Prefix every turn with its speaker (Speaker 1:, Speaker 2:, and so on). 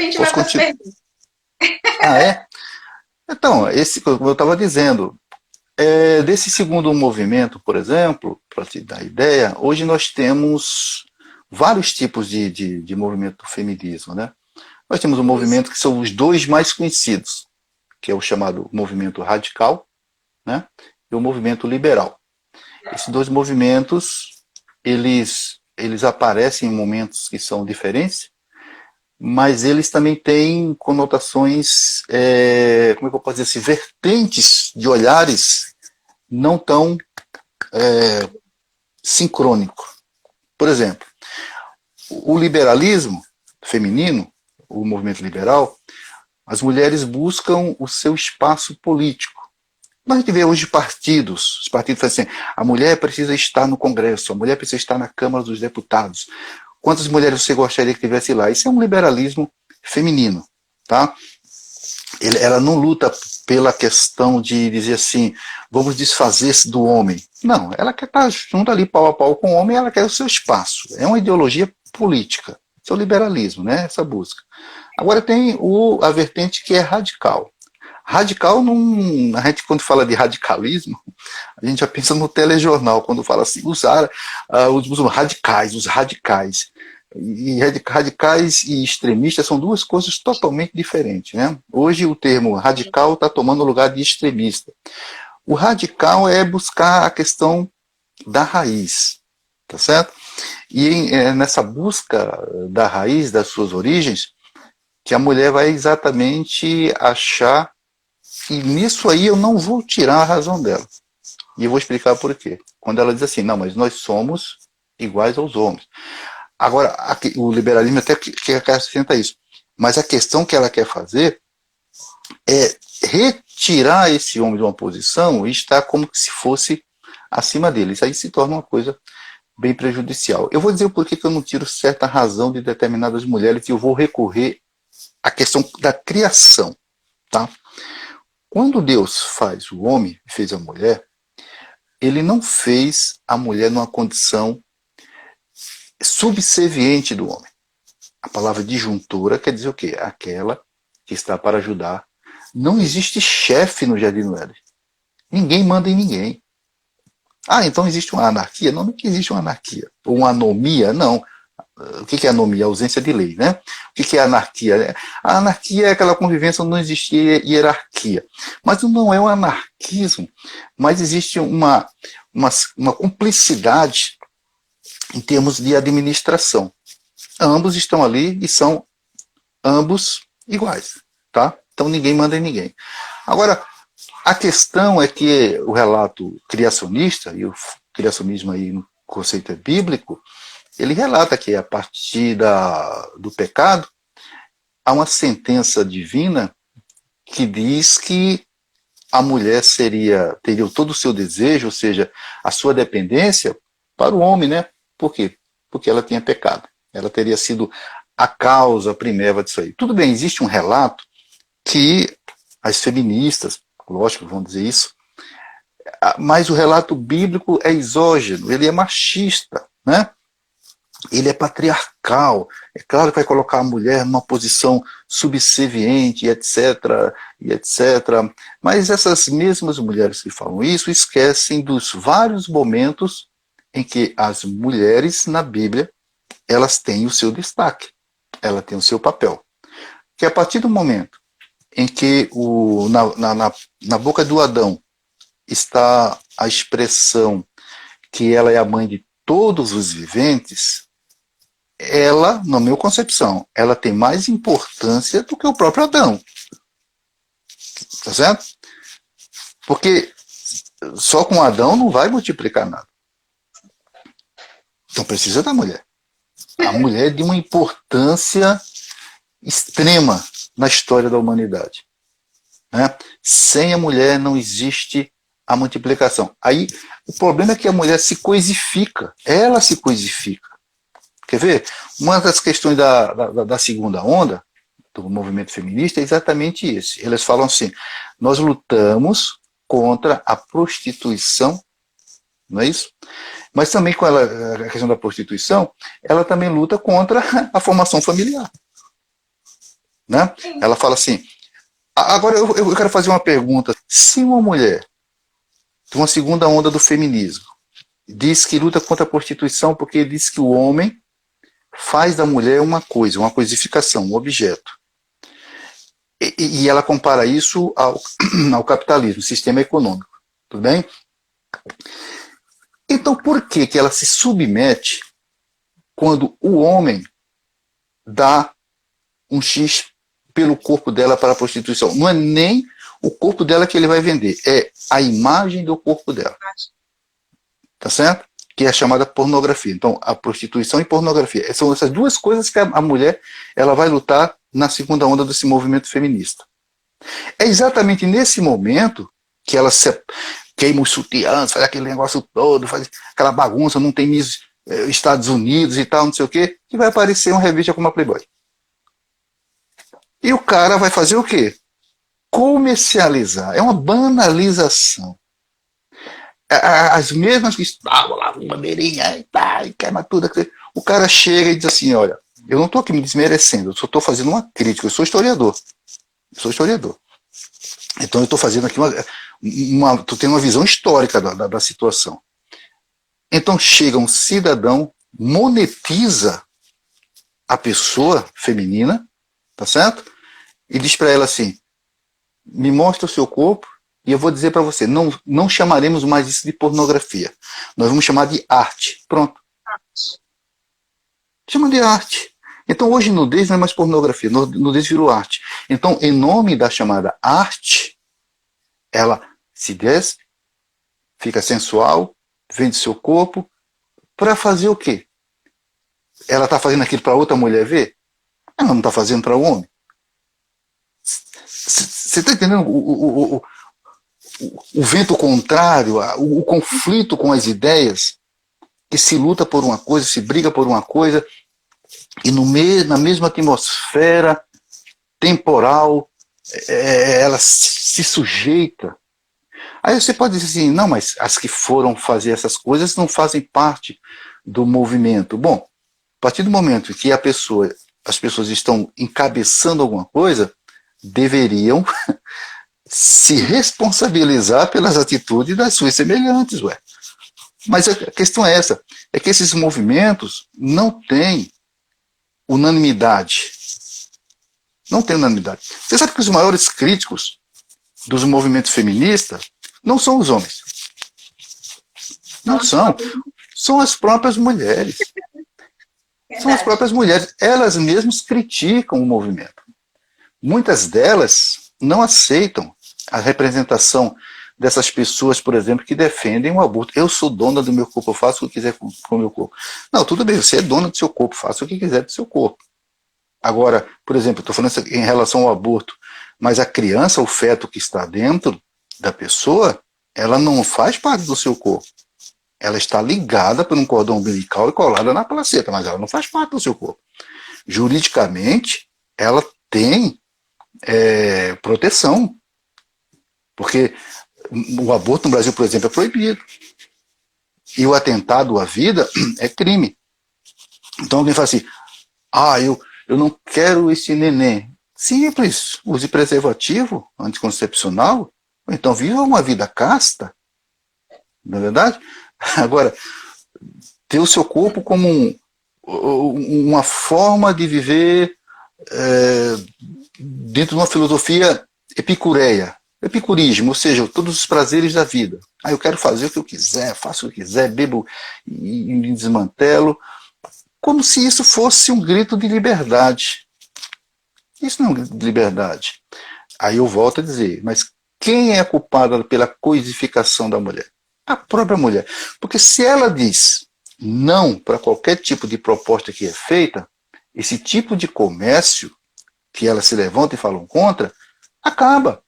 Speaker 1: gente vai
Speaker 2: Posso
Speaker 1: para as
Speaker 2: continuar?
Speaker 1: perguntas.
Speaker 2: Ah, é? Então, como eu estava dizendo, desse segundo movimento, por exemplo, para te dar ideia, hoje nós temos vários tipos de movimento do feminismo, né? Nós temos um
Speaker 1: Isso.
Speaker 2: movimento que são os dois mais conhecidos, que é o chamado movimento radical, né? E o movimento liberal. Esses dois movimentos, eles aparecem em momentos que são diferentes, mas eles também têm conotações, como é que eu posso dizer assim, vertentes de olhares não tão sincrônicos. Por exemplo, o liberalismo feminino, o movimento liberal, as mulheres buscam o seu espaço político. Mas a gente vê hoje partidos, os partidos fazem assim, a mulher precisa estar no Congresso, a mulher precisa estar na Câmara dos Deputados. Quantas mulheres você gostaria que estivesse lá? Isso é um liberalismo feminino, tá? Ela não luta pela questão de dizer assim, vamos desfazer-se do homem. Não, ela quer estar junto ali, pau a pau com o homem, ela quer o seu espaço. É uma ideologia política. Isso é o liberalismo, né? Essa busca. Agora tem a vertente que é radical. Radical, a gente quando fala de radicalismo, a gente já pensa no telejornal, quando fala assim, os radicais, os radicais. E radicais e extremistas são duas coisas totalmente diferentes. Né? Hoje o termo radical está tomando o lugar de extremista. O radical é buscar a questão da raiz, tá certo? E nessa busca da raiz, das suas origens, que a mulher vai exatamente achar que nisso aí eu não vou tirar a razão dela. E eu vou explicar por quê. Quando ela diz assim, não, mas nós somos iguais aos homens. Agora, o liberalismo até que acrescenta isso. Mas a questão que ela quer fazer é retirar esse homem de uma posição e estar como se fosse acima dele. Isso aí se torna uma coisa bem prejudicial. Eu vou dizer o porquê que eu não tiro certa razão de determinadas mulheres e eu vou recorrer à questão da criação. Tá? Quando Deus faz o homem e fez a mulher, ele não fez a mulher numa condição subserviente do homem. A palavra disjuntora quer dizer o quê? Aquela que está para ajudar. Não existe chefe no Jardim do Éden. Ninguém manda em ninguém. Ah, então existe uma anarquia? Não, não que existe uma anarquia. Ou uma anomia? Não. O que é anomia? A ausência de lei, né? O que é anarquia? A anarquia é aquela convivência onde não existe hierarquia. Mas não é um anarquismo, mas existe uma cumplicidade em termos de administração. Ambos estão ali e são ambos iguais, tá? Então ninguém manda em ninguém. Agora, a questão é que o relato criacionista, e o criacionismo aí no conceito é bíblico, ele relata que a partir do pecado há uma sentença divina que diz que a mulher teria todo o seu desejo, ou seja, a sua dependência para o homem, né? Por quê? Porque ela tinha pecado. Ela teria sido a causa primeira disso aí. Tudo bem, existe um relato que as feministas, lógico, vão dizer isso, mas o relato bíblico é exógeno, ele é machista, né? Ele é patriarcal. É claro que vai colocar a mulher numa posição subserviente, etc, e etc. Mas essas mesmas mulheres que falam isso esquecem dos vários momentos em que as mulheres na Bíblia elas têm o seu destaque, ela tem o seu papel. Que a partir do momento em que na boca do Adão está a expressão que ela é a mãe de todos os viventes, ela, na minha concepção, ela tem mais importância do que o próprio Adão. Tá certo? Porque só com Adão não vai multiplicar nada. Então precisa da mulher. A mulher é de uma importância extrema na história da humanidade. Né? Sem a mulher não existe a multiplicação. Aí o problema é que a mulher se coisifica. Ela se coisifica. Quer ver? Uma das questões da segunda onda, do movimento feminista, é exatamente isso. Eles falam assim, nós lutamos contra a prostituição, não é isso? Mas também com a questão da prostituição, ela também luta contra a formação familiar. né? Ela fala assim, agora eu quero fazer uma pergunta. Se uma mulher de uma segunda onda do feminismo diz que luta contra a prostituição porque diz que o homem faz da mulher uma coisa, uma coisificação, um objeto. E ela compara isso ao capitalismo, sistema econômico. Tudo bem? Então, por que ela se submete quando o homem dá um X pelo corpo dela para a prostituição? Não é nem o corpo dela que ele vai vender, é a imagem do corpo dela. Tá certo? Que é a chamada pornografia. Então, a prostituição e pornografia. São essas duas coisas que a mulher ela vai lutar na segunda onda desse movimento feminista. É exatamente nesse momento que ela queima os sutiãs, faz aquele negócio todo, faz aquela bagunça, não tem Miss Estados Unidos e tal, não sei o quê, que vai aparecer uma revista como a Playboy. E o cara vai fazer o quê? Comercializar. É uma banalização. As mesmas que estavam lá, bandeirinha e tá, e queima tudo. O cara chega e diz assim, olha, eu não estou aqui me desmerecendo, eu só estou fazendo uma crítica, eu sou historiador. Então eu estou fazendo aqui estou tendo uma visão histórica da situação. Então chega um cidadão, monetiza a pessoa feminina, tá certo? E diz para ela assim, me mostra o seu corpo e eu vou dizer para você, não chamaremos mais isso de pornografia. Nós vamos chamar de arte. Pronto. Chama de arte. Então hoje nudez não é mais pornografia, nudez virou arte. Então, em nome da chamada arte, ela se despe, fica sensual, vende seu corpo, para fazer o quê? Ela está fazendo aquilo para outra mulher ver? Ela não está fazendo para o homem. Você está entendendo o vento contrário, o conflito com as ideias, que se luta por uma coisa, se briga por uma coisa, e na mesma atmosfera temporal, ela se sujeita. Aí você pode dizer assim, não, mas as que foram fazer essas coisas não fazem parte do movimento. Bom, a partir do momento que as pessoas estão encabeçando alguma coisa, deveriam se responsabilizar pelas atitudes das suas semelhantes, ué. Mas a questão é essa, é que esses movimentos não têm unanimidade. Não tem unanimidade. Você sabe que os maiores críticos dos movimentos feministas não são os homens. Não são. São as próprias mulheres. São as próprias mulheres. Elas mesmas criticam o movimento. Muitas delas não aceitam a representação dessas pessoas, por exemplo, que defendem o aborto. Eu sou dona do meu corpo, eu faço o que quiser com o meu corpo. Não, tudo bem, você é dona do seu corpo, faça o que quiser do seu corpo. Agora, por exemplo, estou falando em relação ao aborto, mas a criança, o feto que está dentro da pessoa, ela não faz parte do seu corpo. Ela está ligada por um cordão umbilical e colada na placenta, mas ela não faz parte do seu corpo. Juridicamente, ela tem proteção, porque o aborto no Brasil, por exemplo, é proibido. E o atentado à vida é crime. Então alguém fala assim, eu não quero esse neném. Simples, use preservativo anticoncepcional, ou então viva uma vida casta, não é verdade? Agora, ter o seu corpo como uma forma de viver dentro de uma filosofia epicureia, epicurismo, ou seja, todos os prazeres da vida. Eu quero fazer o que eu quiser, faço o que quiser, bebo e me desmantelo, como se isso fosse um grito de liberdade. Isso não é um grito de liberdade. Aí eu volto a dizer, mas quem é culpada pela coisificação da mulher? A própria mulher. Porque se ela diz não para qualquer tipo de proposta que é feita, esse tipo de comércio que ela se levanta e falam contra, acaba.